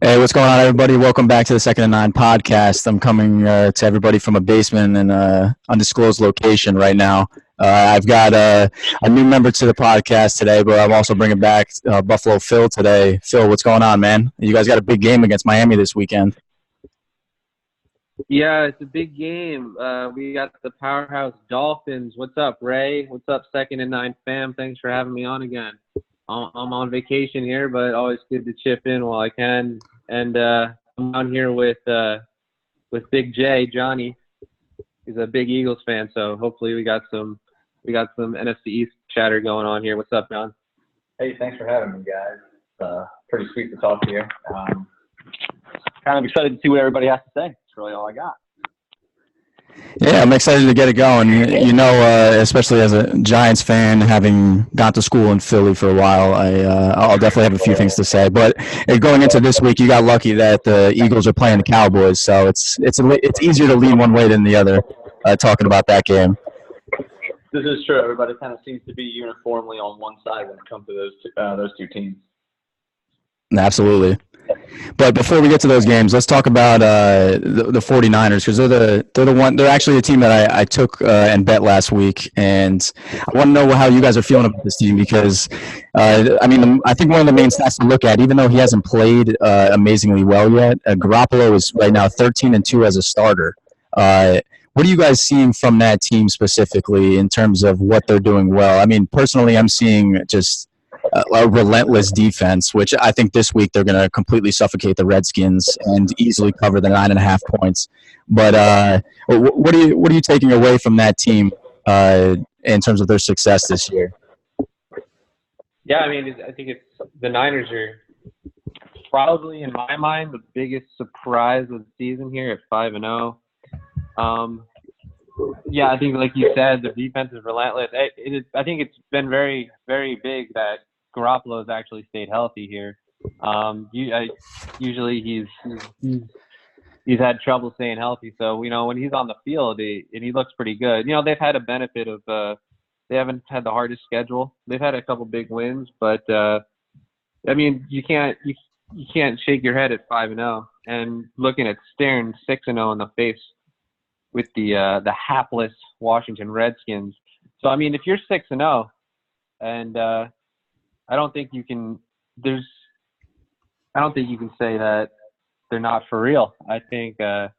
Hey, what's going on, everybody? Welcome back to the Second and Nine podcast. I'm coming to everybody from a basement in an undisclosed location right now. I've got a new member to the podcast today, but I'm also bringing back Buffalo Phil today. Phil, what's going on, man? You guys got a big game against Miami this weekend. Yeah, it's a big game. We got the powerhouse Dolphins. What's up, Ray? What's up, Second and Nine fam? Thanks for having me on again. I'm on vacation here, but always good to chip in while I can. And I'm on here with Big J, Johnny. He's a big Eagles fan, so hopefully we got some NFC East chatter going on here. What's up, John? Hey, thanks for having me, guys. Pretty sweet to talk to you. Kind of excited to see what everybody has to say. That's really all I got. Yeah, I'm excited to get it going. Especially as a Giants fan, having gone to school in Philly for a while, I'll definitely have a few things to say. But going into this week, you got lucky that the Eagles are playing the Cowboys, so it's easier to lean one way than the other. Talking about that game. This is true. Everybody kind of seems to be uniformly on one side when it comes to those two teams. Absolutely. But before we get to those games, let's talk about the 49ers, because they're actually a team that I took and bet last week, and I want to know how you guys are feeling about this team because I think one of the main stats to look at, even though he hasn't played amazingly well yet, Garoppolo is right now 13-2 as a starter. What are you guys seeing from that team specifically in terms of what they're doing well? I mean, personally, I'm seeing just a relentless defense, which I think this week they're going to completely suffocate the Redskins and easily cover the 9.5 points. But what are you taking away from that team in terms of their success this year? Yeah, I think the Niners are probably, in my mind, the biggest surprise of the season here at 5-0. Yeah, I think, like you said, the defense is relentless. I think it's been very, very big that Garoppolo has actually stayed healthy here. Usually he's had trouble staying healthy. So when he's on the field, and he looks pretty good. They've had a benefit of they haven't had the hardest schedule. They've had a couple big wins, but you can't shake your head at 5-0 and looking at staring 6-0 in the face with the hapless Washington Redskins. So if you're 6-0, and I don't think you can say that they're not for real. I think you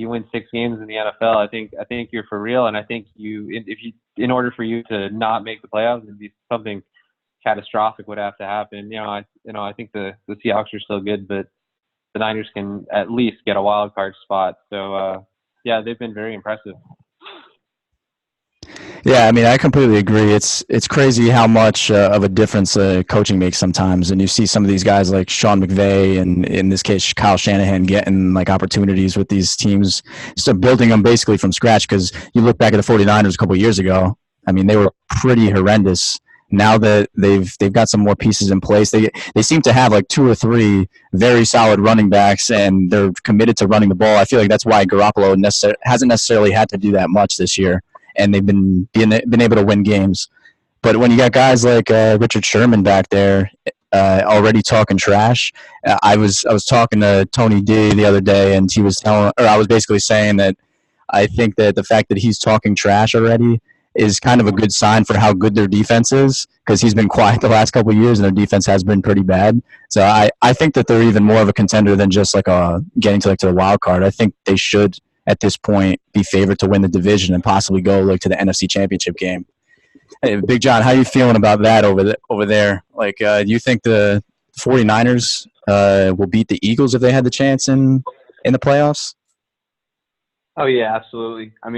win 6 games in the NFL. I think you're for real, and I think in order for you to not make the playoffs, it'd be something catastrophic would have to happen. I think the Seahawks are still good, but the Niners can at least get a wild card spot. So yeah, they've been very impressive. Yeah, I completely agree. It's crazy how much of a difference coaching makes sometimes, and you see some of these guys like Sean McVay and in this case Kyle Shanahan getting like opportunities with these teams, so building them basically from scratch. Because you look back at the 49ers a couple of years ago, they were pretty horrendous. Now that they've got some more pieces in place, they seem to have like 2 or 3 very solid running backs, and they're committed to running the ball. I feel like that's why Garoppolo hasn't necessarily had to do that much this year, and they've been able to win games. But when you got guys like Richard Sherman back there already talking trash, I was talking to Tony D the other day, and I was basically saying that I think that the fact that he's talking trash already is kind of a good sign for how good their defense is, because he's been quiet the last couple of years and their defense has been pretty bad. So I think that they're even more of a contender than just like getting to the wild card. I think they should at this point be favored to win the division and possibly go to the NFC Championship game. Hey, Big John, how are you feeling about that over there? Do you think the 49ers will beat the Eagles if they had the chance in the playoffs? Oh, yeah, absolutely. I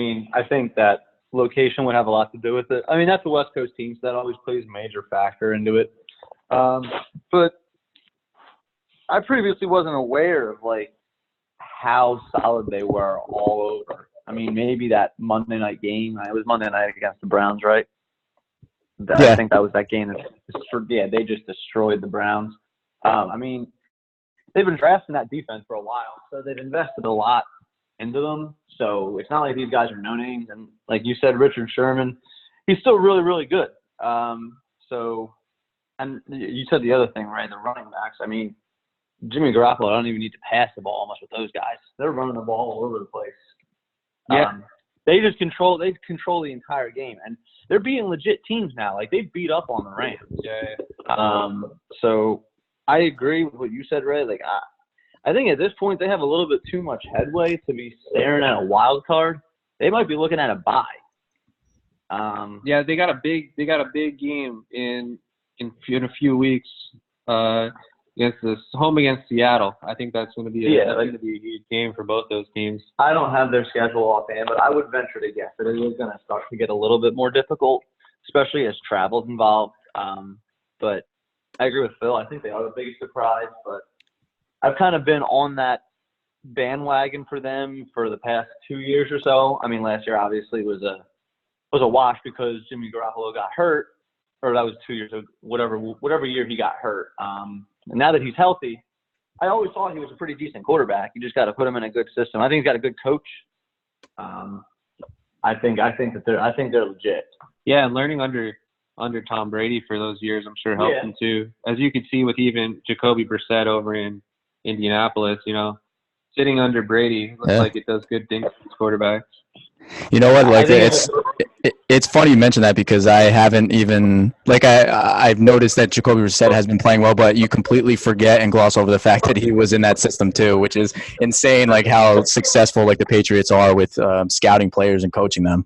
think that location would have a lot to do with it. That's the West Coast team, so that always plays a major factor into it. But I previously wasn't aware of, how solid they were all over. Maybe that Monday night game. It was Monday night against the Browns, right? Yeah. I think that was that game. They just destroyed the Browns. They've been drafting that defense for a while, so they've invested a lot into them. So it's not like these guys are no names. And like you said, Richard Sherman, he's still really, really good. And you said the other thing, right? The running backs. Jimmy Garoppolo, I don't even need to pass the ball much with those guys. They're running the ball all over the place. Yeah. They control the entire game, and they're beating legit teams now. Like, they beat up on the Rams. Yeah. So I agree with what you said, Ray. Like, I think at this point they have a little bit too much headway to be staring at a wild card. They might be looking at a bye. Yeah, they got a big game in a few weeks home against Seattle. I think that's going to be a huge game for both those teams. I don't have their schedule offhand, but I would venture to guess that it is going to start to get a little bit more difficult, especially as travel's involved. But I agree with Phil. I think they are the biggest surprise, but I've kind of been on that bandwagon for them for the past 2 years or so. I mean, last year obviously was a wash because Jimmy Garoppolo got hurt, or that was 2 years ago, whatever year he got hurt. And now that he's healthy, I always thought he was a pretty decent quarterback. You just got to put him in a good system. I think he's got a good coach. I think they're legit. Yeah, and learning under Tom Brady for those years, I'm sure helped him too. As you could see with even Jacoby Brissett over in Indianapolis, sitting under Brady looks like it does good things for his quarterbacks. You know what? Like it's funny you mention that because I haven't even I've noticed that Jacoby Brissett has been playing well, but you completely forget and gloss over the fact that he was in that system too, which is insane. Like how successful the Patriots are with scouting players and coaching them.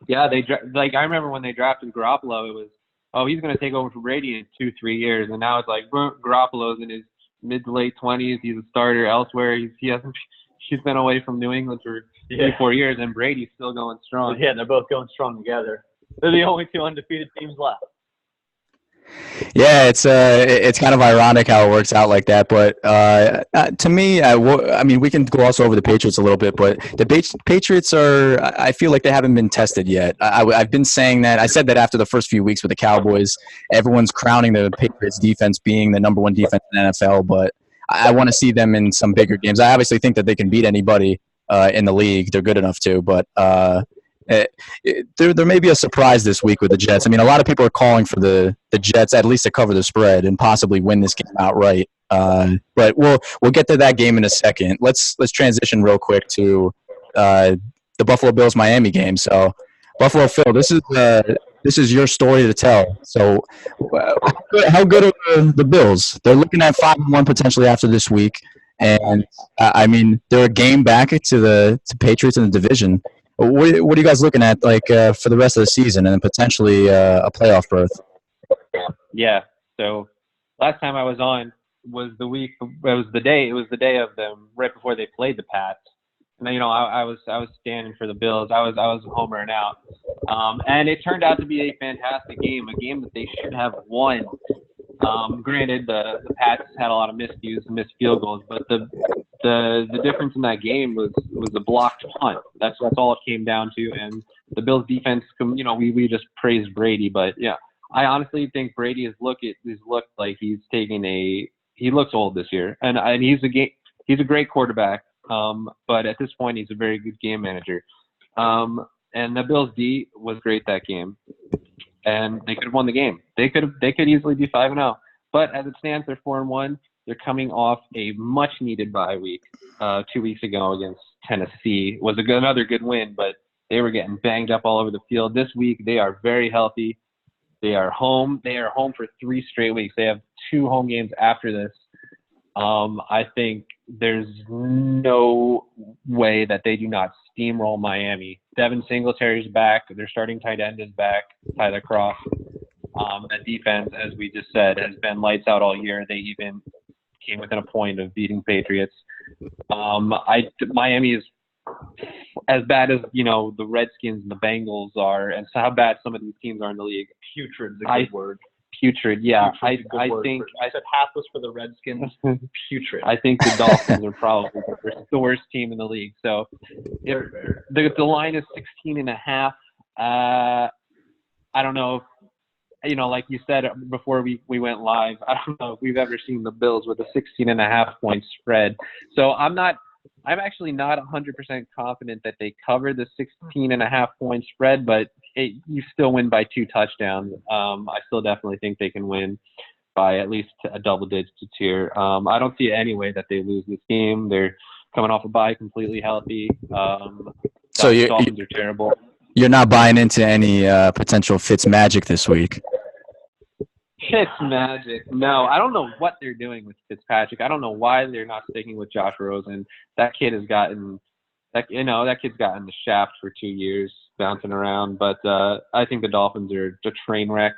Yeah, I remember when they drafted Garoppolo, it was he's going to take over for Brady in 2-3 years, and now it's like Garoppolo's in his mid to late 20s. He's a starter elsewhere. He's been away from New England for 3-4 years, and Brady's still going strong. Yeah, they're both going strong together. They're the only two undefeated teams left. Yeah, it's kind of ironic how it works out like that. But to me, I mean, we can gloss over the Patriots a little bit, but the Patriots I feel like they haven't been tested yet. I've been saying that. I said that after the first few weeks with the Cowboys. Everyone's crowning the Patriots defense being the number one defense in the NFL, but I want to see them in some bigger games. I obviously think that they can beat anybody in the league. They're good enough to, but there may be a surprise this week with the Jets. I mean, a lot of people are calling for the Jets at least to cover the spread and possibly win this game outright. But we'll get to that game in a second. Let's transition real quick to the Buffalo Bills Miami game. So, Buffalo Phil, this is your story to tell. So, how good are the Bills? They're looking at 5-1 potentially after this week, and I mean they're a game back to Patriots in the division. What are you guys looking at for the rest of the season and then potentially a playoff berth? Yeah. So last time I was on was the day of them right before they played the Pats. And I was standing for the Bills. I was homering out. And it turned out to be a fantastic game, a game that they should have won. Granted, the Pats had a lot of miscues and missed field goals, but the difference in that game was the blocked punt. That's all it came down to. And the Bills defense, we just praised Brady, but yeah, I honestly think Brady has looked like he looks old this year, and he's a great quarterback. But at this point, he's a very good game manager. And the Bills D was great that game. And they could have won the game. They could easily be 5-0. But as it stands, they're 4-1. They're coming off a much-needed bye week 2 weeks ago against Tennessee. It was another good win, but they were getting banged up all over the field. This week, they are very healthy. They are home. They are home for 3 straight weeks. They have 2 home games after this. I think there's no way that they do not steamroll Miami. Devin Singletary's back. Their starting tight end is back, Tyler Croft. That defense, as we just said, has been lights out all year. They even came within a point of beating Patriots. Miami is as bad as the Redskins and the Bengals are, and so how bad some of these teams are in the league. Putrid is a good word. Putrid, yeah. I think I said half was for the Redskins. Putrid. I think the Dolphins are probably the worst team in the league. So if the line is 16.5, I don't know if, like you said before we went live, I don't know if we've ever seen the Bills with a 16.5 point spread. So I'm actually not 100% confident that they cover the 16.5 point spread, but you still win by 2 touchdowns. I still definitely think they can win. by at least a double digits here. I don't see any way that they lose this game. They're coming off a bye, completely healthy. So Dolphins are terrible. You're not buying into any potential Fitz magic this week. Fitz magic. No, I don't know what they're doing with Fitzpatrick. I don't know why they're not sticking with Josh Rosen. That kid has gotten that kid's gotten the shaft for 2 years bouncing around. But I think the Dolphins are a train wreck.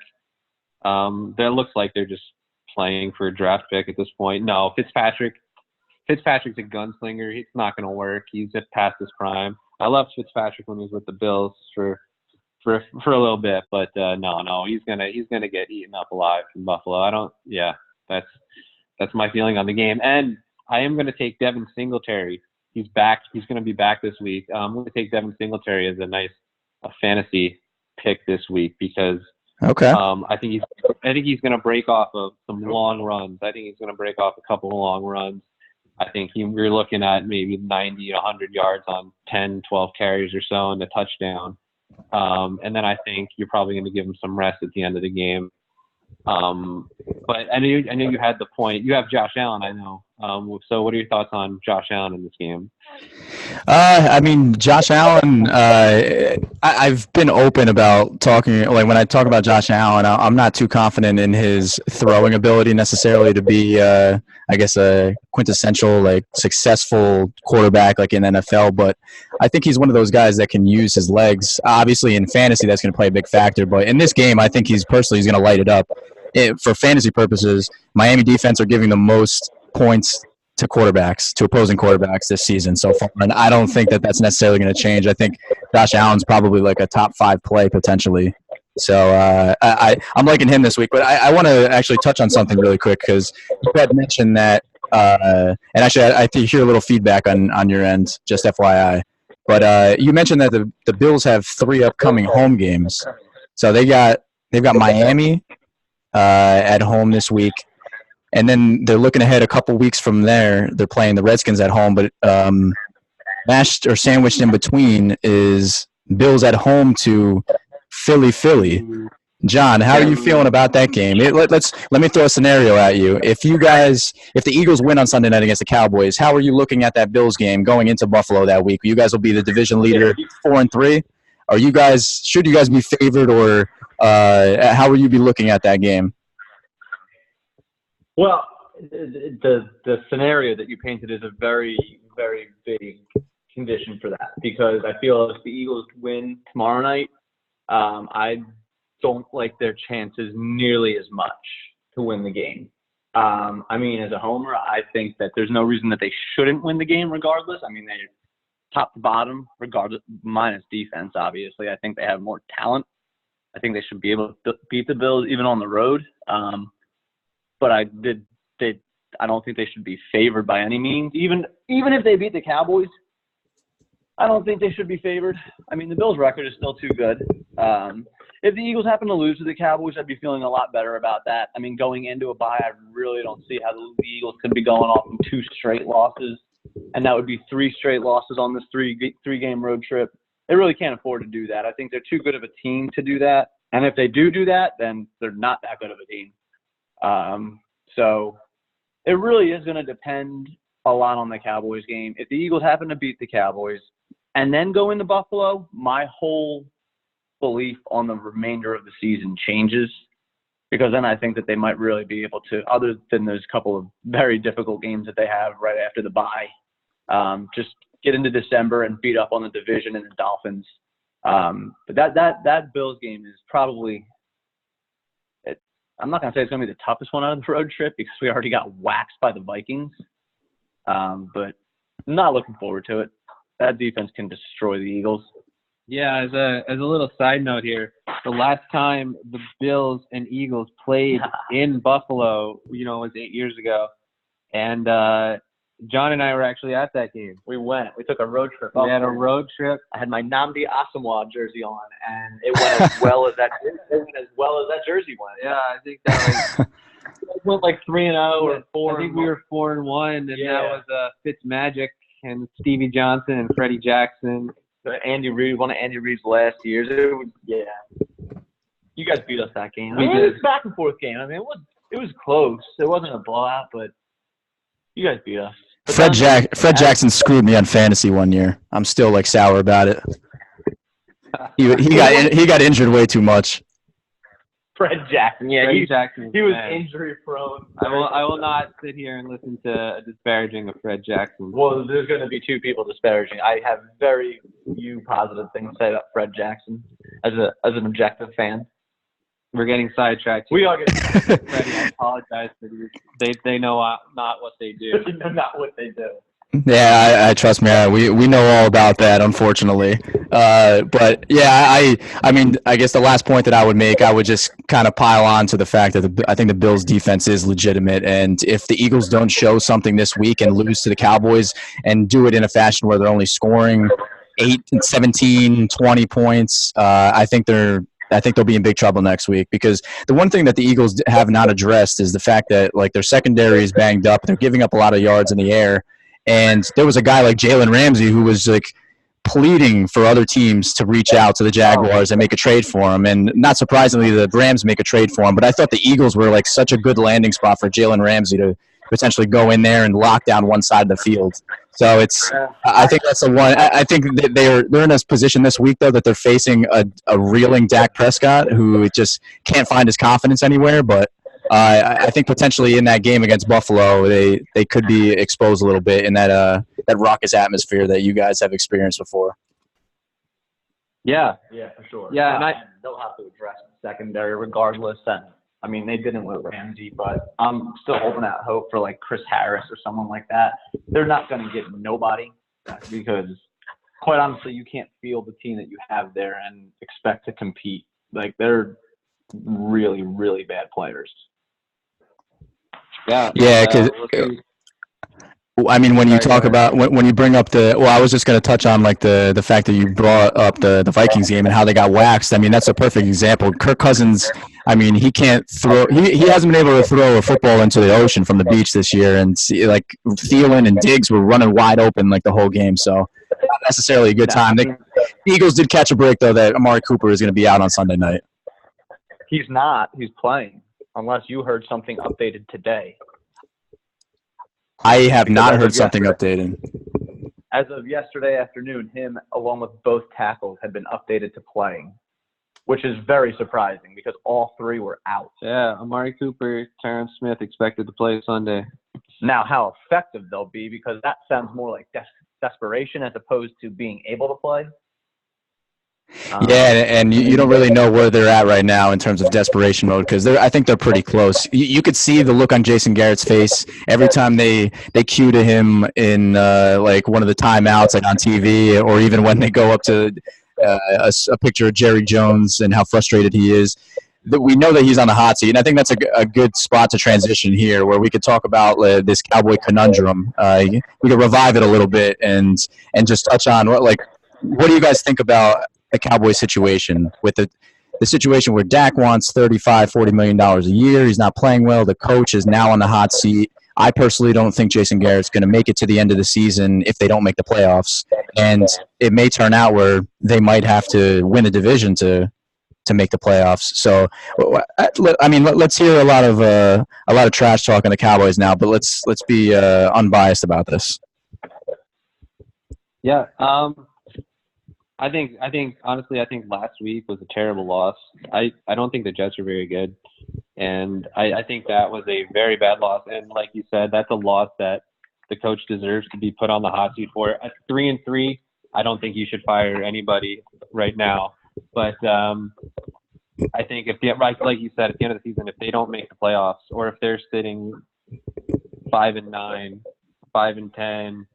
That looks like they're just playing for a draft pick at this point. No, Fitzpatrick's a gunslinger. It's not going to work. He's just past his prime. I loved Fitzpatrick when he was with the Bills for a little bit, but no, he's gonna get eaten up alive in Buffalo. That's my feeling on the game. And I am gonna take Devin Singletary. He's back. He's gonna be back this week. I'm gonna take Devin Singletary as a fantasy pick this week because I think he's gonna break off of some long runs. I think he's gonna break off a couple of long runs. I think we're looking at maybe 90 to 100 yards on 10, 12 carries or so and a touchdown. And then I think you're probably going to give him some rest at the end of the game. But I know you had the point. You have Josh Allen, I know. So what are your thoughts on Josh Allen in this game? I mean, Josh Allen, I've been open about talking, like when I talk about Josh Allen, I'm not too confident in his throwing ability necessarily to be, I guess, a quintessential, like, successful quarterback like in NFL, but I think he's one of those guys that can use his legs. Obviously, in fantasy, that's going to play a big factor, but in this game, I think he's going to light it up. For fantasy purposes, Miami defense are giving the most points to opposing quarterbacks this season so far, and I don't think that that's necessarily going to change. I think Josh Allen's probably like a top 5 play potentially. So I'm liking him this week, but I want to actually touch on something really quick because you had mentioned that, and actually I hear a little feedback on your end, just FYI. But you mentioned that the Bills have 3 upcoming home games, so they've got Miami at home this week. And then they're looking ahead a couple weeks from there. They're playing the Redskins at home, but mashed or sandwiched in between is Bills at home to Philly. John, how are you feeling about that game? Let me throw a scenario at you. If the Eagles win on Sunday night against the Cowboys, how are you looking at that Bills game going into Buffalo that week? You guys will be the division leader, 4-3. Should you guys be favored, or how will you be looking at that game? Well, the scenario that you painted is a very, very big condition for that because I feel if the Eagles win tomorrow night, I don't like their chances nearly as much to win the game. I mean, as a homer, I think that there's no reason that they shouldn't win the game regardless. I mean, they're top to bottom, regardless, minus defense, obviously. I think they have more talent. I think they should be able to beat the Bills even on the road. But I don't think they should be favored by any means. Even if they beat the Cowboys, I don't think they should be favored. I mean, the Bills' record is still too good. If the Eagles happen to lose to the Cowboys, I'd be feeling a lot better about that. I mean, going into a bye, I really don't see how the Eagles could be going off in 2 straight losses, and that would be 3 straight losses on this three-game road trip. They really can't afford to do that. I think they're too good of a team to do that. And if they do that, then they're not that good of a team. So it really is going to depend a lot on the Cowboys game. If the Eagles happen to beat the Cowboys and then go into Buffalo, my whole belief on the remainder of the season changes because then I think that they might really be able to, other than those couple of very difficult games that they have right after the bye, just get into December and beat up on the division and the Dolphins. But that Bills game is probably, I'm not going to say it's going to be the toughest one out of the road trip because we already got waxed by the Vikings. But I'm not looking forward to it. That defense can destroy the Eagles. Yeah, as a little side note here, the last time the Bills and Eagles played in Buffalo, was 8 years ago. And John and I were actually at that game. We went. We took a road trip. We had a road trip. I had my Nnamdi Asomugha jersey on, and it went as well as that. Jersey went. Yeah, I think that was. It went like 3-0 or 4. I think we were 4-1, and yeah. That was Fitzmagic and Stevie Johnson and Freddie Jackson. Andy Reid, one of Andy Reid's last years. You guys beat us that game. We did. It was a back and forth game. I mean, it It was close. It wasn't a blowout, but you guys beat us. Fred Jackson screwed me on fantasy one year. I'm still like sour about it. He got injured way too much. Fred Jackson, yeah, Jackson. He was injury prone. I will not sit here and listen to a disparaging of Fred Jackson. Well, there's going to be two people disparaging. I have very few positive things to say about Fred Jackson as an objective fan. We're getting sidetracked. We are getting Freddie, I apologize for you. They know not what they do. They know not what they do. Yeah, I trust me. We know all about that, unfortunately. But yeah, I mean, I guess the last point that I would make, I would just kind of pile on to the fact that I think the Bills' defense is legitimate, and if the Eagles don't show something this week and lose to the Cowboys and do it in a fashion where they're only scoring 8, 17, 20 points, I think they'll be in big trouble next week, because the one thing that the Eagles have not addressed is the fact that like their secondary is banged up. They're giving up a lot of yards in the air. And there was a guy like Jalen Ramsey who was like pleading for other teams to reach out to the Jaguars and make a trade for him. And not surprisingly, the Rams make a trade for him. But I thought the Eagles were like such a good landing spot for Jalen Ramsey to potentially go in there and lock down one side of the field. So I think that's the one. I think that they're in a position this week though that they're facing a reeling Dak Prescott who just can't find his confidence anywhere. But I think potentially in that game against Buffalo, they could be exposed a little bit in that raucous atmosphere that you guys have experienced before. Yeah, for sure. Yeah, and they'll have to address the secondary regardless. And I mean, they didn't with Ramsey, but I'm still holding out hope for like Chris Harris or someone like that. They're not going to get nobody because, quite honestly, you can't field the team that you have there and expect to compete. Like they're really, really bad players. Yeah, because I mean, when you talk about when you bring up I was just going to touch on like the fact that you brought up the Vikings game and how they got waxed. I mean, that's a perfect example. Kirk Cousins, I mean, he can't throw. He hasn't been able to throw a football into the ocean from the beach this year, and like Thielen and Diggs were running wide open like the whole game. So not necessarily a good time. The Eagles did catch a break though that Amari Cooper is going to be out on Sunday night. He's not. He's playing. Unless you heard something updated today. I have not heard something updated. As of yesterday afternoon, him, along with both tackles, had been updated to playing, which is very surprising because all three were out. Yeah, Amari Cooper, Terrence Smith expected to play Sunday. Now, how effective they'll be, because that sounds more like desperation as opposed to being able to play. Yeah, and you don't really know where they're at right now in terms of desperation mode because I think they're pretty close. You could see the look on Jason Garrett's face every time they cue to him in like one of the timeouts like on TV, or even when they go up to a picture of Jerry Jones and how frustrated he is. That we know that he's on the hot seat, and I think that's a good spot to transition here, where we could talk about this Cowboy Conundrum. We could revive it a little bit and just touch on what do you guys think about the Cowboys situation with the situation where Dak wants $35-40 million a year. He's not playing well. The coach is now on the hot seat. I personally don't think Jason Garrett's going to make it to the end of the season if they don't make the playoffs, and it may turn out where they might have to win a division to make the playoffs. So, I mean, let's hear a lot of trash talk on the Cowboys now, but let's be unbiased about this. Yeah. I think honestly, I think last week was a terrible loss. I don't think the Jets are very good, and I think that was a very bad loss. And like you said, that's a loss that the coach deserves to be put on the hot seat for. At 3-3, I don't think you should fire anybody right now. But I think like you said, at the end of the season, if they don't make the playoffs, or if they're sitting 5-9, 5-10,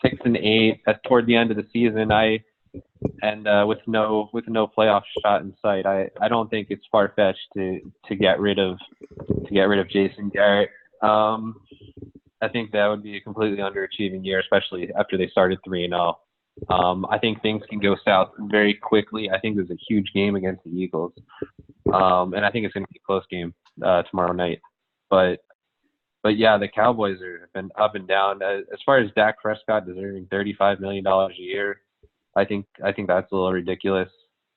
6-8 toward the end of the season, with no playoff shot in sight, I don't think it's far fetched to get rid of Jason Garrett. I think that would be a completely underachieving year, especially after they started 3-0. I think things can go south very quickly. I think there's a huge game against the Eagles, and I think it's going to be a close game tomorrow night. But yeah, the Cowboys have been up and down. As far as Dak Prescott deserving $35 million a year, I think that's a little ridiculous.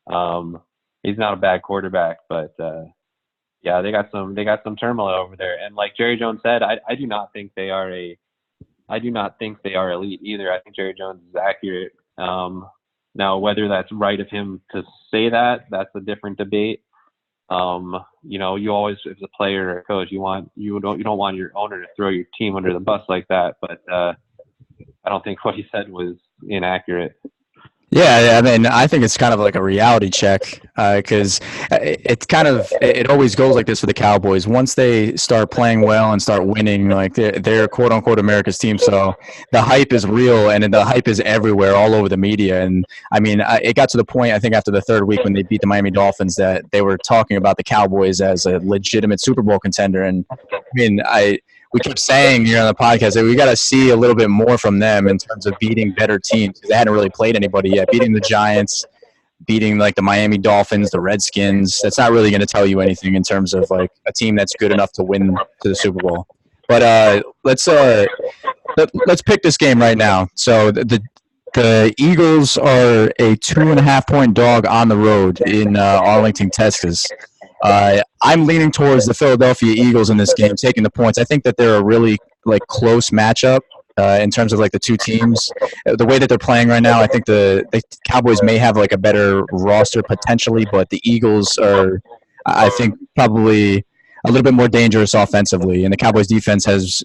He's not a bad quarterback, but Yeah, they got some turmoil over there. And like Jerry Jones said, I do not think they are elite either. I think Jerry Jones is accurate. Now whether that's right of him to say that, that's a different debate. You always, as a player or a coach, you don't want your owner to throw your team under the bus like that. But I don't think what he said was inaccurate. Yeah, I mean, I think it's kind of like a reality check because it always goes like this for the Cowboys. Once they start playing well and start winning, like they're quote unquote America's team. So the hype is real and the hype is everywhere, all over the media. And I mean, it got to the point I think after the third week when they beat the Miami Dolphins that they were talking about the Cowboys as a legitimate Super Bowl contender. And I mean, we keep saying here on the podcast that we got to see a little bit more from them in terms of beating better teams. They hadn't really played anybody yet. Beating the Giants, beating like the Miami Dolphins, the Redskins, that's not really going to tell you anything in terms of like a team that's good enough to win to the Super Bowl. But let's pick this game right now. So the Eagles are a 2.5-point dog on the road in Arlington, Texas. I'm leaning towards the Philadelphia Eagles in this game, taking the points. I think that they're a really like close matchup in terms of like the two teams. The way that they're playing right now, I think the Cowboys may have like a better roster potentially, but the Eagles are, I think, probably a little bit more dangerous offensively, and the Cowboys defense has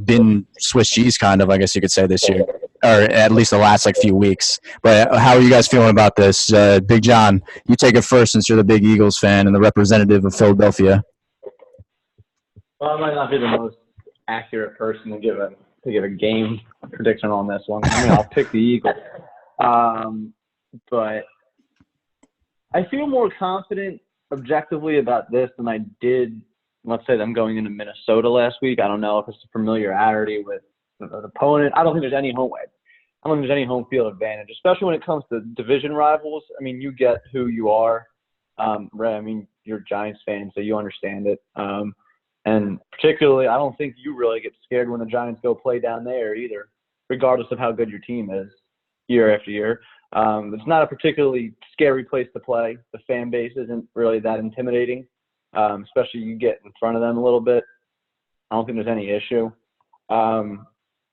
been Swiss cheese kind of, I guess you could say, this year, or at least the last like few weeks. But how are you guys feeling about this? Big John, you take it first since you're the big Eagles fan and the representative of Philadelphia. Well, I might not be the most accurate person to give a game prediction on this one. I mean, I'll pick the Eagles, but I feel more confident objectively about this than I did, let's say, them going into Minnesota last week. I don't know if it's a familiarity with an opponent. I don't think there's any home field advantage, especially when it comes to division rivals. I mean, you get who you are. Ray, I mean, you're a Giants fan, so you understand it. And particularly, I don't think you really get scared when the Giants go play down there either, regardless of how good your team is year after year. It's not a particularly scary place to play. The fan base isn't really that intimidating, especially you get in front of them a little bit. I don't think there's any issue.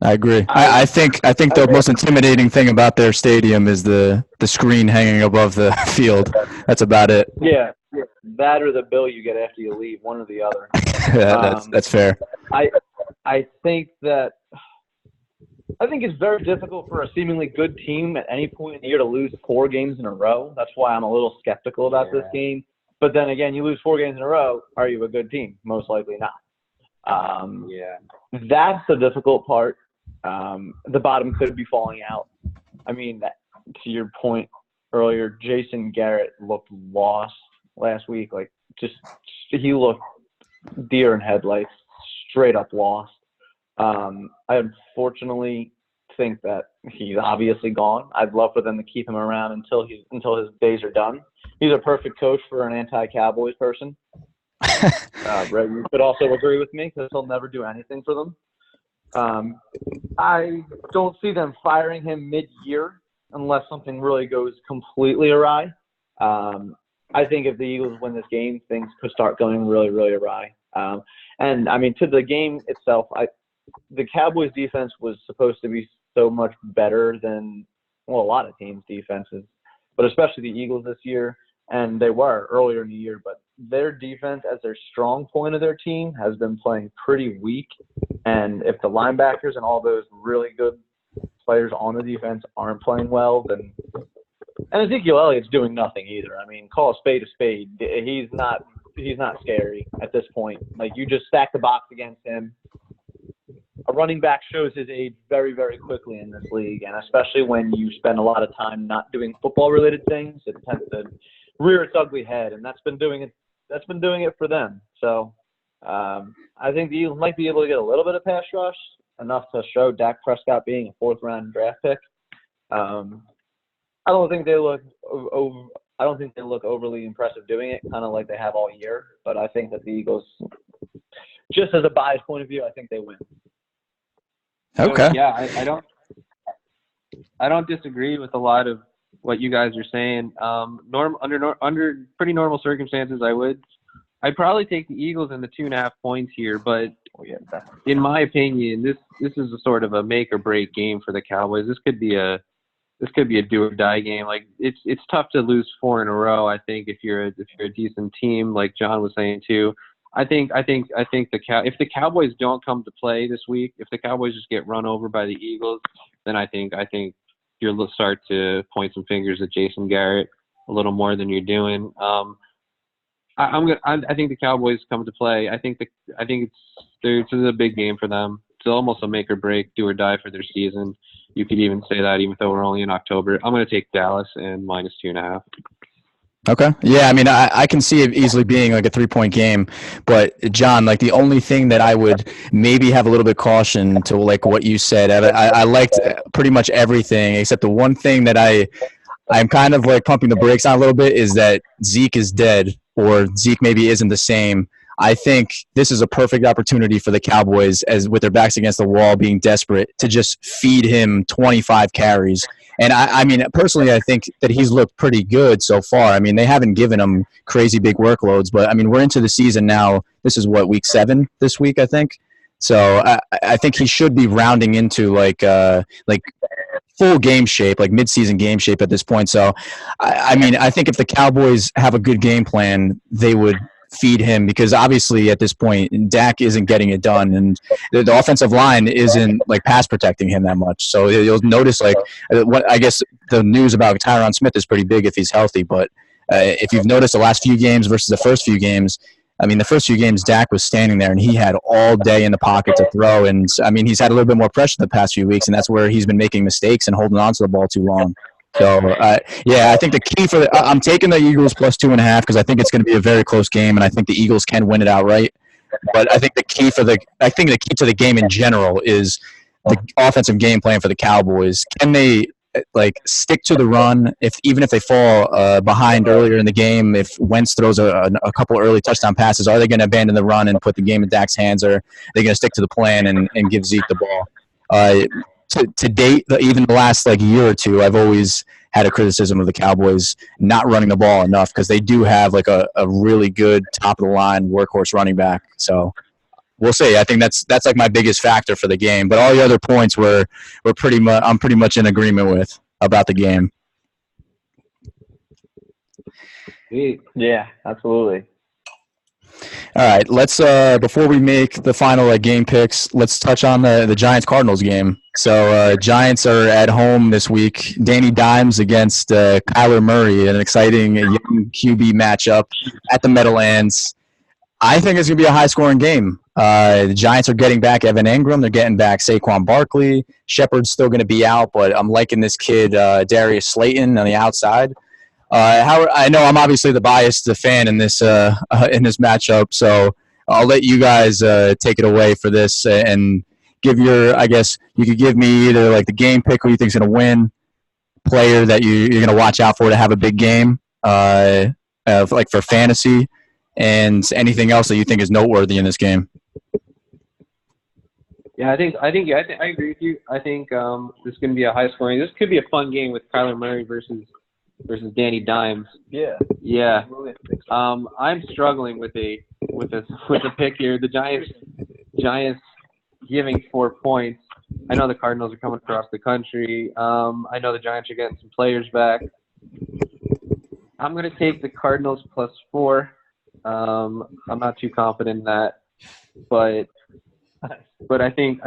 I agree. I think the most intimidating thing about their stadium is the screen hanging above the field. That's about it. Yeah, that or the bill you get after you leave, one or the other. That's fair. I think it's very difficult for a seemingly good team at any point in the year to lose 4 games in a row. That's why I'm a little skeptical about this game. But then again, you lose 4 games in a row, are you a good team? Most likely not. That's the difficult part. The bottom could be falling out. I mean, to your point earlier, Jason Garrett looked lost last week. Like, he looked deer in headlights, straight up lost. I unfortunately think that he's obviously gone. I'd love for them to keep him around until his days are done. He's a perfect coach for an anti-Cowboys person. Brett, you could also agree with me because he'll never do anything for them. I don't see them firing him mid-year unless something really goes completely awry. I think if the Eagles win this game, things could start going really, really awry. And, I mean, to the game itself, the Cowboys' defense was supposed to be so much better than, well, a lot of teams' defenses, but especially the Eagles this year. And they were earlier in the year, but their defense as their strong point of their team has been playing pretty weak. And if the linebackers and all those really good players on the defense aren't playing well, then – and Ezekiel Elliott's doing nothing either. I mean, call a spade a spade. He's not scary at this point. Like, you just stack the box against him. A running back shows his age very, very quickly in this league, and especially when you spend a lot of time not doing football-related things, it tends to rear its ugly head, and that's been doing it for them. So I think the Eagles might be able to get a little bit of pass rush, enough to show Dak Prescott being a 4th-round draft pick. I don't think they look overly impressive doing it, kind of like they have all year. But I think that the Eagles, just as a biased point of view, I think they win. Okay. So, yeah, I don't disagree with a lot of what you guys are saying. Under pretty normal circumstances, I would I'd probably take the Eagles and the 2.5 points here, but yeah, in my opinion, this is a sort of a make or break game for the Cowboys. This could be a do or die game. Like it's tough to lose 4 in a row. I think if you're a decent team, like John was saying too. I think if the Cowboys don't come to play this week, if the Cowboys just get run over by the Eagles, then I think you'll start to point some fingers at Jason Garrett a little more than you're doing. I think the Cowboys come to play. I think it's a big game for them. It's almost a make or break, do or die for their season. You could even say that, even though we're only in October. I'm going to take Dallas and minus 2.5. Okay. Yeah, I mean, I can see it easily being like a 3-point game, but John, like the only thing that I would maybe have a little bit caution to like what you said, I liked pretty much everything except the one thing that I'm kind of like pumping the brakes on a little bit is that Zeke is dead or Zeke maybe isn't the same. I think this is a perfect opportunity for the Cowboys, as with their backs against the wall, being desperate, to just feed him 25 carries. And I mean, personally, I think that he's looked pretty good so far. I mean, they haven't given him crazy big workloads, but I mean, we're into the season now. This is what, week 7 this week, I think. So I think he should be rounding into like full game shape, like midseason game shape at this point. So, I mean, I think if the Cowboys have a good game plan, they would feed him, because obviously at this point Dak isn't getting it done, and the offensive line isn't like pass protecting him that much. So you'll notice like what I guess the news about Tyron Smith is pretty big if he's healthy. But if you've noticed the last few games versus the first few games, I mean, the first few games Dak was standing there and he had all day in the pocket to throw, and I mean, he's had a little bit more pressure the past few weeks, and that's where he's been making mistakes and holding on to the ball too long. So, yeah, I think the key for I'm taking the Eagles plus 2.5 because I think it's going to be a very close game, and I think the Eagles can win it outright. But I think the key to the game in general is the offensive game plan for the Cowboys. Can they like stick to the run even if they fall behind earlier in the game? If Wentz throws a couple early touchdown passes, are they going to abandon the run and put the game in Dak's hands, or are they going to stick to the plan and give Zeke the ball? To date, even the last like year or two, I've always had a criticism of the Cowboys not running the ball enough, because they do have like a really good top of the line workhorse running back. So we'll see. I think that's like my biggest factor for the game. But all the other points I'm pretty much in agreement with about the game. Yeah, absolutely. All right, let's before we make the final game picks, let's touch on the Giants-Cardinals game. So Giants are at home this week. Danny Dimes against Kyler Murray, an exciting young QB matchup at the Meadowlands. I think it's going to be a high-scoring game. The Giants are getting back Evan Engram. They're getting back Saquon Barkley. Shepard's still going to be out, but I'm liking this kid, Darius Slayton, on the outside. I know I'm obviously the biased fan in this matchup, so I'll let you guys take it away for this and give I guess you could give me either like the game pick, who you think's going to win, player that you're going to watch out for to have a big game, like for fantasy, and anything else that you think is noteworthy in this game. Yeah, I agree with you. I think this is going to be a high scoring. This could be a fun game with Kyler Murray versus Danny Dimes. Yeah. Yeah. I'm struggling with a pick here. The Giants giving 4 points. I know the Cardinals are coming across the country. I know the Giants are getting some players back. I'm going to take the Cardinals plus 4. I'm not too confident in that, but I think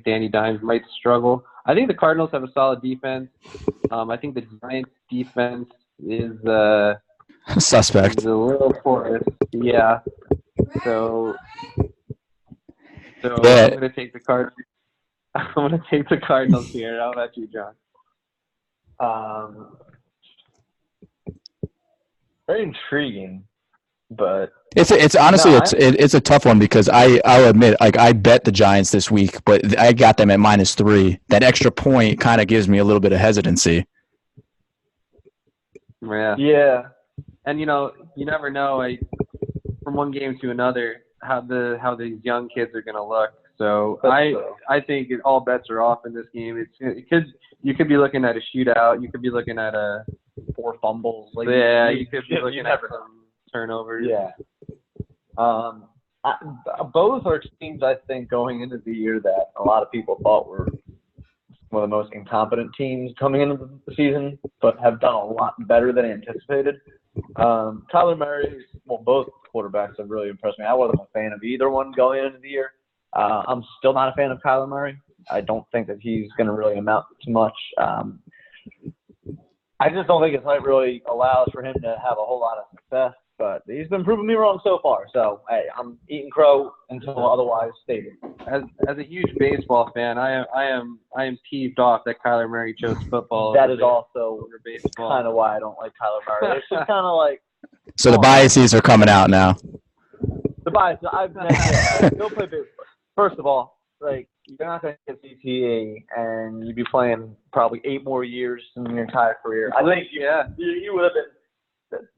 Danny Dimes might struggle. I think the Cardinals have a solid defense. I think the Giants' defense is suspect. Is a little porous. Yeah. So yeah. I'm gonna take the Cardinals. I'm gonna take the Cardinals here. How about you, John? Very intriguing, but it's honestly it's a tough one, because I'll admit, like, I bet the Giants this week, but I got them at -3. That extra point kind of gives me a little bit of hesitancy. Yeah. And you never know from one game to another how these young kids are gonna look. So I think all bets are off in this game. You could be looking at a shootout. You could be looking at 4 fumbles. You could be looking at some turnovers. Yeah. Both are teams, I think, going into the year that a lot of people thought were one of the most incompetent teams coming into the season, but have done a lot better than anticipated. Kyler Murray, both quarterbacks have really impressed me. I wasn't a fan of either one going into the year. I'm still not a fan of Kyler Murray. I don't think that he's going to really amount to much. I just don't think his height really allows for him to have a whole lot of success. But he's been proving me wrong so far. So, hey, I'm eating crow until otherwise stated. As a huge baseball fan, I am peeved off that Kyler Murray chose football. That is also over baseball. Kind of why I don't like Kyler Murray. It's just kind of like. So the biases are coming out now. The bias. Don't play baseball. First of all, like, you're not going to get CTE, and you'd be playing probably 8 more years in your entire career. I think you would have been.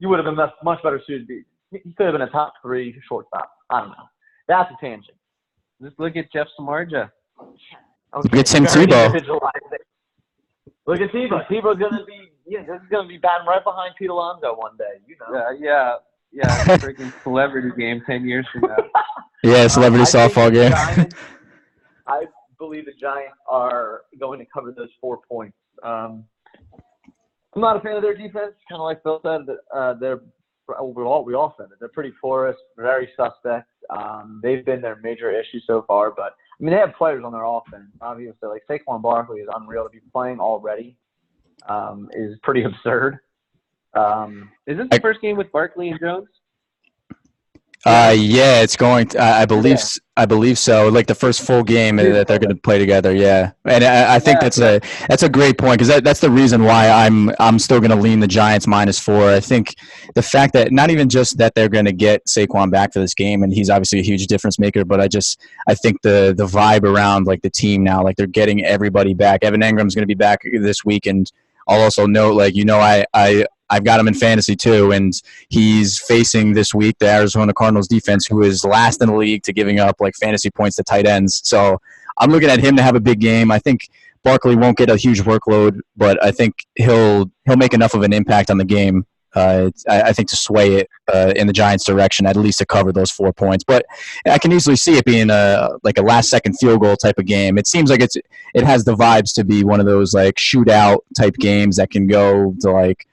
You would have been much better suited. He could have been a top 3 shortstop. I don't know. That's a tangent. Just look at Jeff Samardzija. Look at Tim Tebow. Look at Tebow. Tebow's going to be batting right behind Pete Alonso one day. You know. Yeah. Freaking celebrity game 10 years from now. Yeah, celebrity softball game. I believe the Giants are going to cover those 4 points. I'm not a fan of their defense. Kind of like Phil said, they're we all said it. They're pretty porous, very suspect. They've been their major issue so far, but I mean they have players on their offense. Obviously, like Saquon Barkley is unreal to be playing already. Is pretty absurd. Isn't the first game with Barkley and Jones? Yeah, it's going to, I believe so. Like the first full game that they're going to play together. Yeah. And I think that's a great point. Cause that's the reason why I'm still going to lean the Giants -4. I think the fact that not even just that they're going to get Saquon back for this game, and he's obviously a huge difference maker, but I think the vibe around like the team now, like they're getting everybody back. Evan Engram's going to be back this week. And I'll also note, like, I've got him in fantasy too, and he's facing this week the Arizona Cardinals defense, who is last in the league to giving up like fantasy points to tight ends. So I'm looking at him to have a big game. I think Barkley won't get a huge workload, but I think he'll make enough of an impact on the game. I think to sway it in the Giants' direction, at least to cover those 4 points. But I can easily see it being a last-second field goal type of game. It seems like it has the vibes to be one of those like shootout type games that can go to like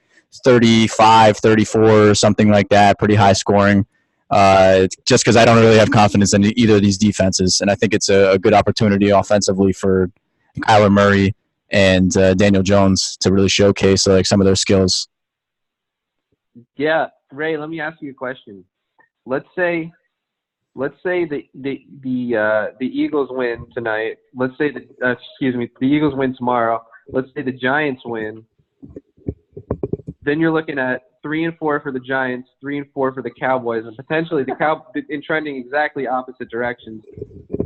35, 34, something like that, pretty high scoring, just because I don't really have confidence in either of these defenses. And I think it's a good opportunity offensively for Kyler Murray and Daniel Jones to really showcase like some of their skills. Yeah, Ray, let me ask you a question. Let's say the Eagles win tonight. Let's say the Eagles win tomorrow. Let's say the Giants win. Then you're looking at 3-4 for the Giants, 3-4 for the Cowboys, and potentially in trending exactly opposite directions.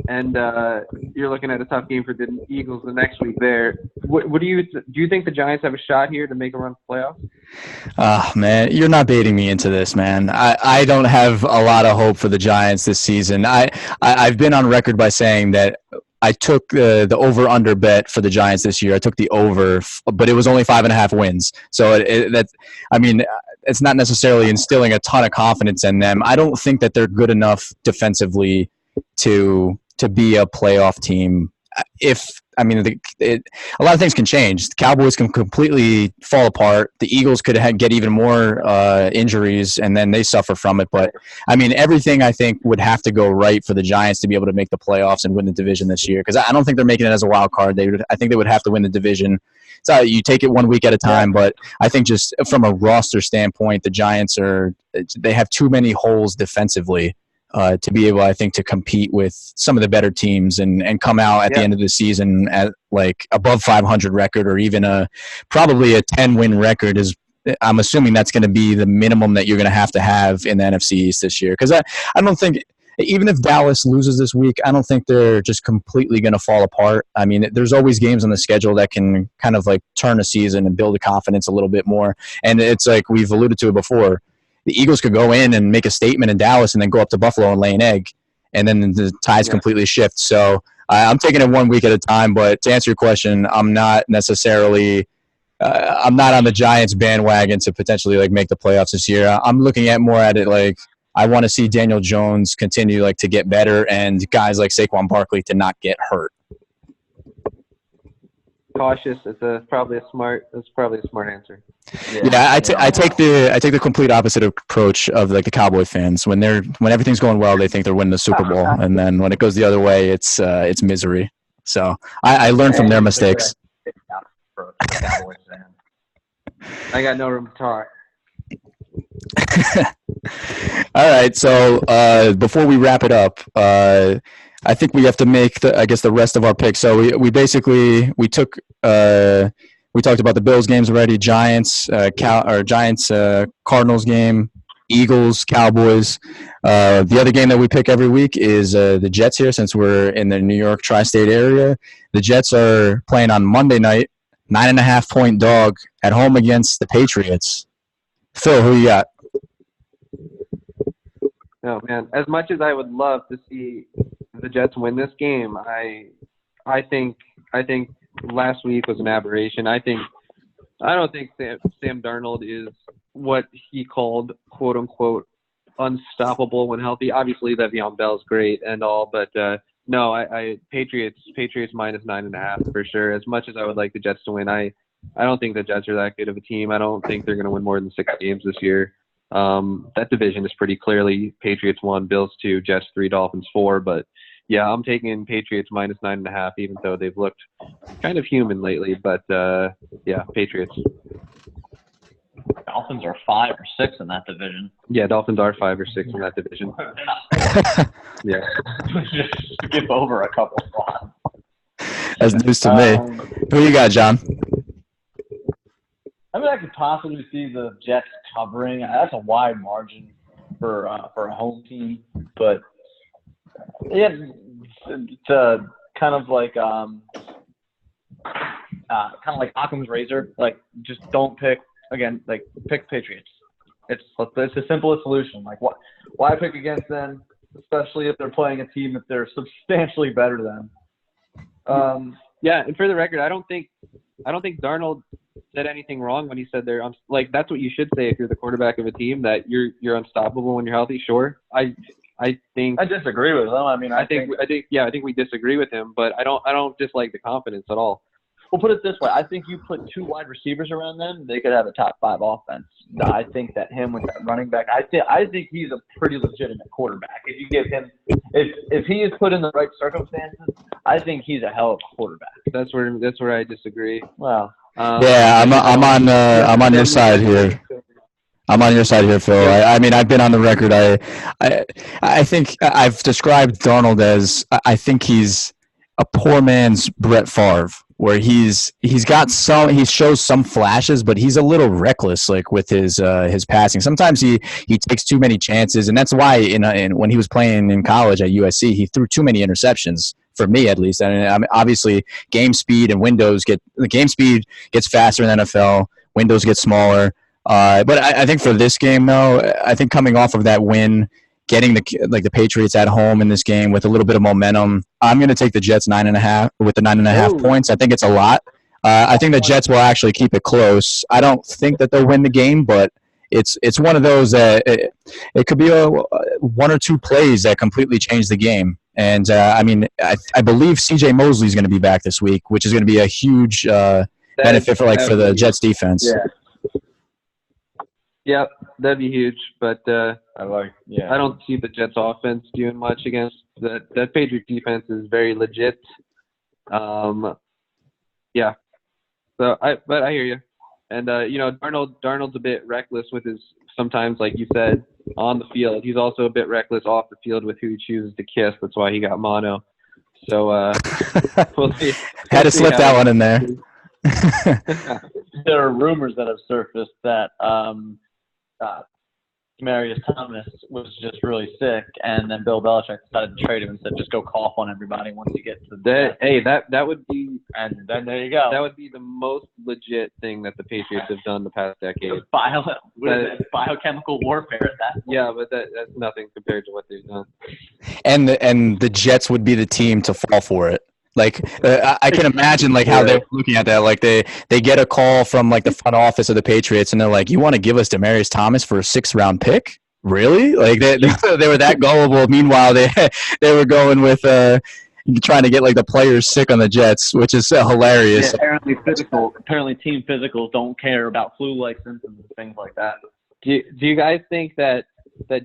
And you're looking at a tough game for the Eagles the next week. There, what do you think the Giants have a shot here to make a run for playoffs? Oh, man, you're not baiting me into this, man. I don't have a lot of hope for the Giants this season. I've been on record by saying that I took the over-under bet for the Giants this year. I took the over, but it was only 5.5 wins. So it's not necessarily instilling a ton of confidence in them. I don't think that they're good enough defensively to be a playoff team. A lot of things can change. The Cowboys can completely fall apart. The Eagles could get even more injuries, and then they suffer from it. But, everything I think would have to go right for the Giants to be able to make the playoffs and win the division this year, because I don't think they're making it as a wild card. I think they would have to win the division. So you take it 1 week at a time, but I think just from a roster standpoint, the Giants they have too many holes defensively to be able, I think, to compete with some of the better teams and come out at the end of the season at like above 500 record, or even probably a 10-win record is. I'm assuming that's going to be the minimum that you're going to have in the NFC East this year. Because I don't think, even if Dallas loses this week, I don't think they're just completely going to fall apart. There's always games on the schedule that can kind of like turn a season and build the confidence a little bit more. And it's like we've alluded to it before. The Eagles could go in and make a statement in Dallas and then go up to Buffalo and lay an egg, and then the tides completely shift. So I'm taking it 1 week at a time. But to answer your question, I'm not necessarily I'm not on the Giants bandwagon to potentially like make the playoffs this year. I'm looking at more at it like I want to see Daniel Jones continue like to get better and guys like Saquon Barkley to not get hurt. Cautious. It's probably a smart answer. Yeah, I take the complete opposite approach of like the Cowboy fans. When everything's going well, they think they're winning the Super Bowl, and then when it goes the other way, it's misery. So I learned from their mistakes. I got no room to talk. All right, so before we wrap it up, I think we have to make the rest of our picks. So we took we talked about the Bills games already, Giants, Cardinals game, Eagles, Cowboys. The other game that we pick every week is the Jets here, since we're in the New York tri-state area. The Jets are playing on Monday night, 9.5-point dog at home against the Patriots. Phil, who you got? Oh man, as much as I would love to see the Jets win this game, I think last week was an aberration. I don't think Sam Darnold is what he called quote unquote unstoppable when healthy. Obviously Le'Veon Bell's great and all, but no, I Patriots minus 9.5 for sure. As much as I would like the Jets to win, I don't think the Jets are that good of a team. I don't think they're going to win more than 6 games this year. That division is pretty clearly Patriots 1, Bills 2, Jets 3, Dolphins 4. But yeah, I'm taking Patriots minus 9.5, even though they've looked kind of human lately. But yeah, Patriots. Dolphins are 5 or 6 in that division. Yeah, Dolphins are 5 or 6 in that division. Yeah, just skip over a couple spots. That's news to me. Who you got, John? I mean, I could possibly see the Jets covering. That's a wide margin for a home team, but yeah, it's kind of like Occam's razor. Like, just don't pick again. Like, pick Patriots. It's the simplest solution. Like, why pick against them, especially if they're playing a team that they're substantially better than. Yeah, and for the record, I don't think Darnold said anything wrong when he said they're like, that's what you should say if you're the quarterback of a team, that you're unstoppable when you're healthy. Sure, I think I disagree with him. I mean, I think we disagree with him, but I don't dislike the confidence at all. We'll put it this way. I think you put 2 wide receivers around them, they could have a top 5 offense. I think that him with that running back, I think he's a pretty legitimate quarterback. If you give him, if he is put in the right circumstances, I think he's a hell of a quarterback. That's where I disagree. Well, yeah, I'm on your side here. I'm on your side here, Phil. I mean, I've been on the record. I think I've described Darnold as I think he's a poor man's Brett Favre, where he shows some flashes, but he's a little reckless, like with his passing. Sometimes he takes too many chances, and that's why when he was playing in college at USC, he threw too many interceptions. For me, at least, and obviously, game speed and windows gets faster in the NFL. Windows get smaller. But I think for this game, though, I think coming off of that win, getting the Patriots at home in this game with a little bit of momentum, I'm going to take the Jets 9.5 with the 9.5 points. I think it's a lot. I think the Jets will actually keep it close. I don't think that they'll win the game, but it's one of those that it could be one or two plays that completely change the game. And I mean, I believe C.J. Mosley is going to be back this week, which is going to be a huge benefit for the Jets defense. Yeah. Yep, that'd be huge. But I don't see the Jets offense doing much against that Patriot defense is very legit. Yeah. So I hear you. And Darnold's a bit reckless with his sometimes, like you said, on the field. He's also a bit reckless off the field with who he chooses to kiss. That's why he got mono. So we'll see. Had to slip that one in there. There are rumors that have surfaced that Demarius Thomas was just really sick, and then Bill Belichick decided to trade him and said, "Just go cough on everybody once you get to the." That would be, and then there you go. That would be the most legit thing that the Patriots have done the past decade. Biochemical warfare at that point. Yeah, but that's nothing compared to what they've done. And the Jets would be the team to fall for it. Like I can imagine like how they're looking at that. Like they get a call from like the front office of the Patriots, and they're like, "You want to give us Demaryius Thomas for a 6th-round pick? Really?" Like they were that gullible. Meanwhile, they were going with trying to get like the players sick on the Jets, which is hilarious. Yeah, apparently team physicals don't care about flu-like symptoms and things like that. Do you guys think that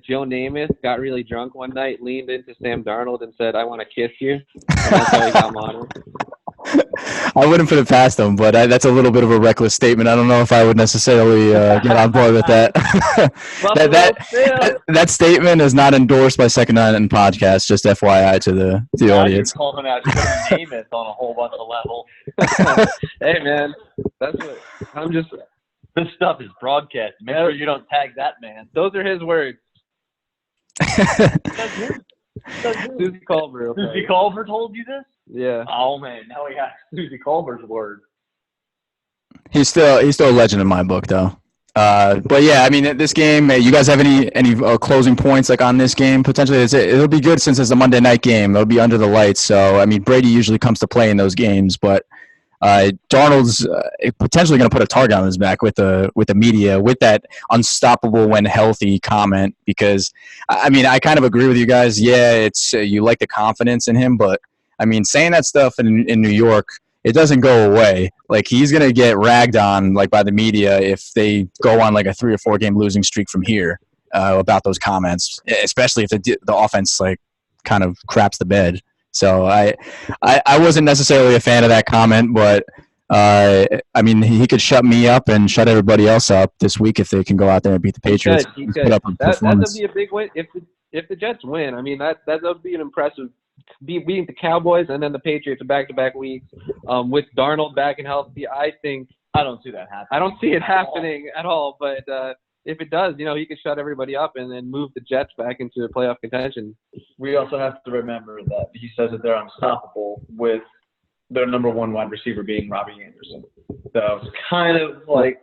Joe Namath got really drunk one night, leaned into Sam Darnold, and said, "I want to kiss you"? And that's how he got mono. I wouldn't put it past them, but that's a little bit of a reckless statement. I don't know if I would necessarily get on board with that. that statement is not endorsed by Second Island Podcast. Just FYI to the audience. You're calling out Joe Namath on a whole bunch of levels. Hey man, that's what I'm just. This stuff is broadcast. Make sure you don't tag that man. Those are his words. Susie Culver. Okay. Susie Culver told you this? Yeah. Oh man, now we got Susie Culver's word. He's still a legend in my book, though. But yeah, I mean, this game. You guys have any closing points like on this game? Potentially, it'll be good since it's a Monday night game. It'll be under the lights, so I mean, Brady usually comes to play in those games, but Darnold's potentially going to put a target on his back with the media with that unstoppable when healthy comment. Because I mean, I kind of agree with you guys. Yeah, it's you like the confidence in him, but I mean, saying that stuff in New York, it doesn't go away. Like he's going to get ragged on like by the media if they go on like a 3 or 4 game losing streak from here about those comments, especially if the offense like kind of craps the bed. So I wasn't necessarily a fan of that comment, but I mean he could shut me up and shut everybody else up this week if they can go out there and beat the Patriots. He could. That would be a big win if the Jets win. I mean that would be an impressive beating the Cowboys and then the Patriots back-to-back weeks with Darnold back and healthy. I don't see that happening. I don't see it happening at all. But if it does, he could shut everybody up and then move the Jets back into playoff contention. We also have to remember that he says that they're unstoppable with their number 1 wide receiver being Robbie Anderson. So it's kind of like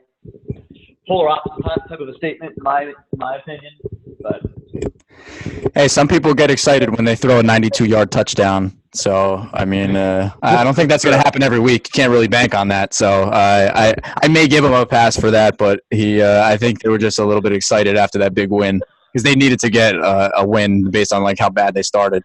polar opposite type of a statement, in my opinion. But hey, some people get excited when they throw a 92-yard touchdown. So, I mean, I don't think that's going to happen every week. You can't really bank on that. So, I may give him a pass for that, but I think they were just a little bit excited after that big win because they needed to get a win based on like how bad they started.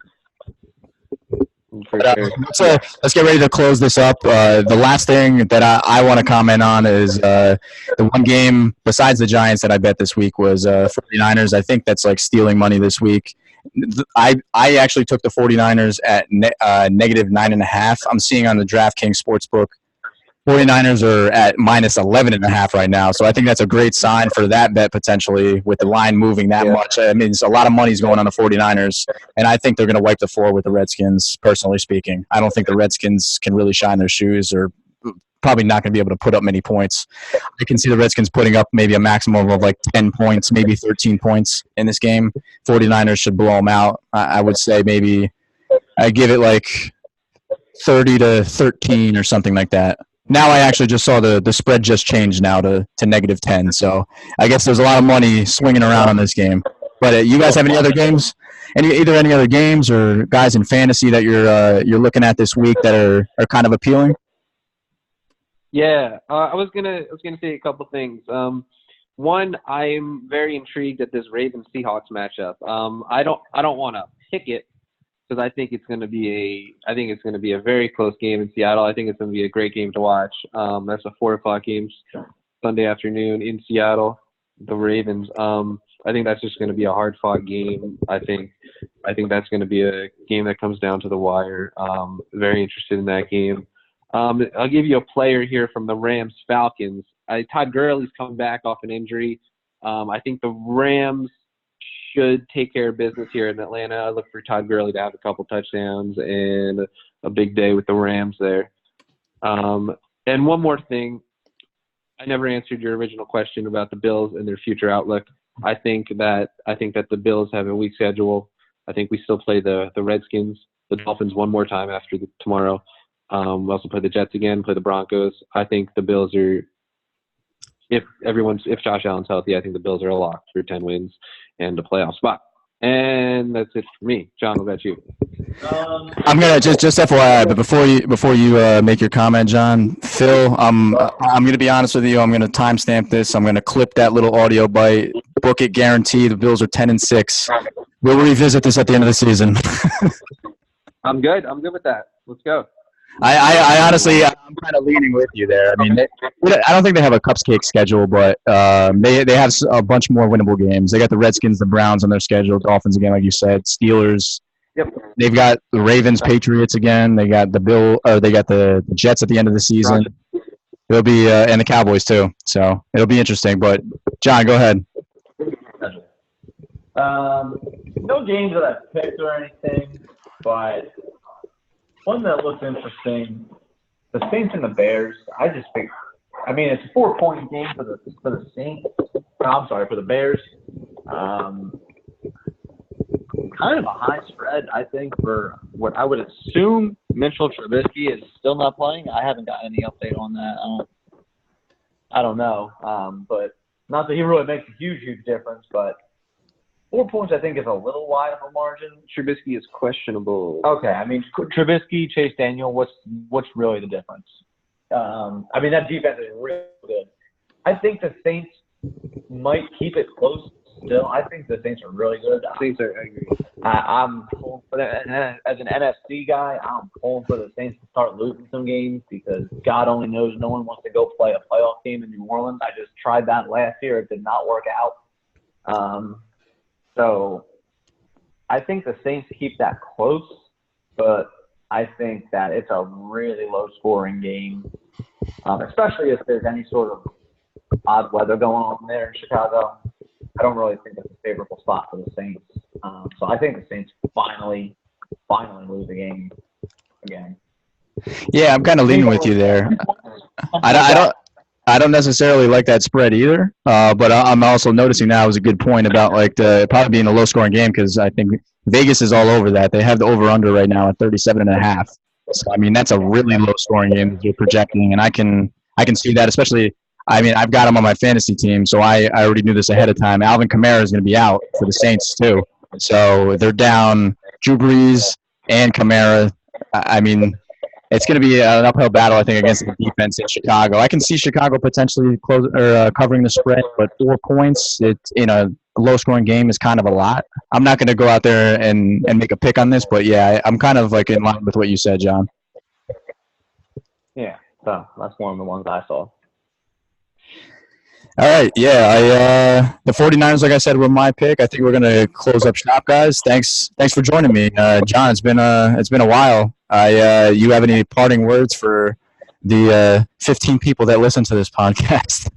So let's get ready to close this up. The last thing that I want to comment on is the one game besides the Giants that I bet this week was 49ers. I think that's like stealing money this week. I actually took the 49ers at negative 9.5. I'm seeing on the DraftKings Sportsbook 49ers are at minus 11.5 right now. So I think that's a great sign for that bet potentially with the line moving that much. I mean, it's a lot of money's going on the 49ers, and I think they're going to wipe the floor with the Redskins, personally speaking. I don't think the Redskins can really shine their shoes or probably not going to be able to put up many points. I can see the Redskins putting up maybe a maximum of like 10 points, maybe 13 points in this game. 49ers should blow them out. I would say maybe I give it like 30-13 or something like that. Now I actually just saw the spread just changed now to negative 10. So I guess there's a lot of money swinging around on this game. But you guys have any other games? Either any other games or guys in fantasy that you're looking at this week that are kind of appealing? Yeah, I was gonna say a couple things. One, I'm very intrigued at this Ravens Seahawks matchup. I don't want to pick it because I think it's going to be a very close game in Seattle. I think it's going to be a great game to watch. That's a 4:00 game Sunday afternoon in Seattle. The Ravens. I think that's just going to be a hard-fought game. I think that's going to be a game that comes down to the wire. Very interested in that game. I'll give you a player here from the Rams Falcons. Todd Gurley's coming back off an injury. I think the Rams should take care of business here in Atlanta. I look for Todd Gurley to have a couple touchdowns and a big day with the Rams there. And one more thing. I never answered your original question about the Bills and their future outlook. I think that the Bills have a weak schedule. I think we still play the Redskins, the Dolphins one more time after tomorrow. We also play the Jets again, play the Broncos. I think the Bills are, if Josh Allen's healthy, I think the Bills are a lock for 10 wins and a playoff spot. And that's it for me. John, what about you? I'm gonna just FYI, but before you make your comment, John, Phil, I'm gonna be honest with you. I'm gonna timestamp this. I'm gonna clip that little audio bite. Book it, guarantee. The Bills are 10-6. We'll revisit this at the end of the season. I'm good. I'm good with that. Let's go. I honestly, I'm kind of leaning with you there. I mean, I don't think they have a cupcake schedule, but they have a bunch more winnable games. They got the Redskins, the Browns on their schedule, Dolphins again, like you said, Steelers. Yep. They've got the Ravens, Patriots again. They got the Jets at the end of the season. It'll be and the Cowboys too. So it'll be interesting. But John, go ahead. No games that I've picked or anything, but one that looks interesting, the Saints and the Bears. I just think, I mean, it's a 4-point game for the Saints. I'm sorry, for the Bears. Kind of a high spread, I think, for what I would assume Mitchell Trubisky is still not playing. I haven't got any update on that. I don't know, but not that he really makes a huge difference, but 4 points, I think, is a little wide of a margin. Trubisky is questionable. Okay, I mean, Trubisky, Chase Daniel, what's really the difference? I mean, that defense is really good. I think the Saints might keep it close still. I think the Saints are really good. Saints are angry. I'm pulling for that. As an NFC guy, I'm pulling for the Saints to start losing some games because God only knows no one wants to go play a playoff game in New Orleans. I just tried that last year. It did not work out. So I think the Saints keep that close, but I think that it's a really low-scoring game, especially if there's any sort of odd weather going on there in Chicago. I don't really think it's a favorable spot for the Saints. So I think the Saints finally lose the game again. Yeah, I'm kind of leaning with you there. I don't necessarily like that spread either, but I'm also noticing now is a good point about like probably being a low-scoring game because I think Vegas is all over that. They have the over/under right now at 37.5. So I mean that's a really low-scoring game that you're projecting, and I can see that. Especially, I mean I've got him on my fantasy team, so I already knew this ahead of time. Alvin Kamara is going to be out for the Saints too, so they're down Drew Brees and Kamara. I mean. It's going to be an uphill battle, I think, against the defense in Chicago. I can see Chicago potentially covering the spread, but 4 points in a low-scoring game is kind of a lot. I'm not going to go out there and make a pick on this, but, yeah, I'm kind of like in line with what you said, John. Yeah, so that's one of the ones I saw. All right, yeah, the 49ers, like I said, were my pick. I think we're going to close up shop, guys. Thanks for joining me. John, it's been a while. You have any parting words for the 15 people that listen to this podcast?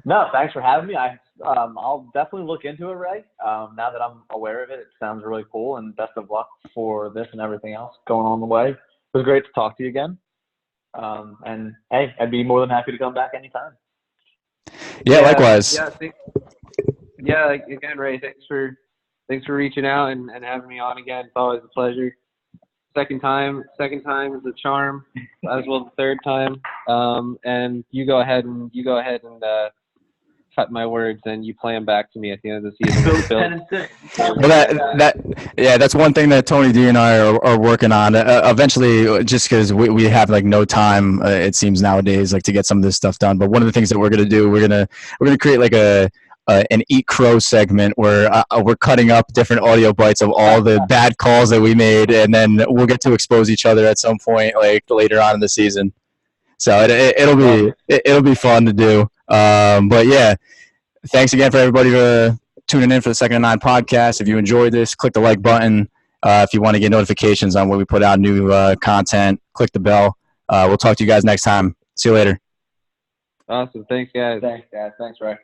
No, thanks for having me. I'll definitely look into it, Ray. Now that I'm aware of it, it sounds really cool, and best of luck for this and everything else going on the way. It was great to talk to you again. And, hey, I'd be more than happy to come back anytime. Yeah, likewise. Yeah, again, Ray, thanks for reaching out and having me on again. It's always a pleasure. Second time is a charm, as well as the third time. And you go ahead and cut my words and you play them back to me at the end of the season. Well, that's one thing that Tony D and I are working on. Eventually, just because we have like no time, it seems nowadays, like to get some of this stuff done. But one of the things that we're gonna do, we're gonna create like an Eat Crow segment where we're cutting up different audio bites of all the bad calls that we made, and then we'll get to expose each other at some point, like later on in the season. So it'll be fun to do. But yeah, thanks again for everybody for tuning in for the Second and 9 podcast. If you enjoyed this, click the like button. If you want to get notifications on when we put out new content, click the bell. We'll talk to you guys next time. See you later. Awesome. Thanks, guys. Thanks, Ray.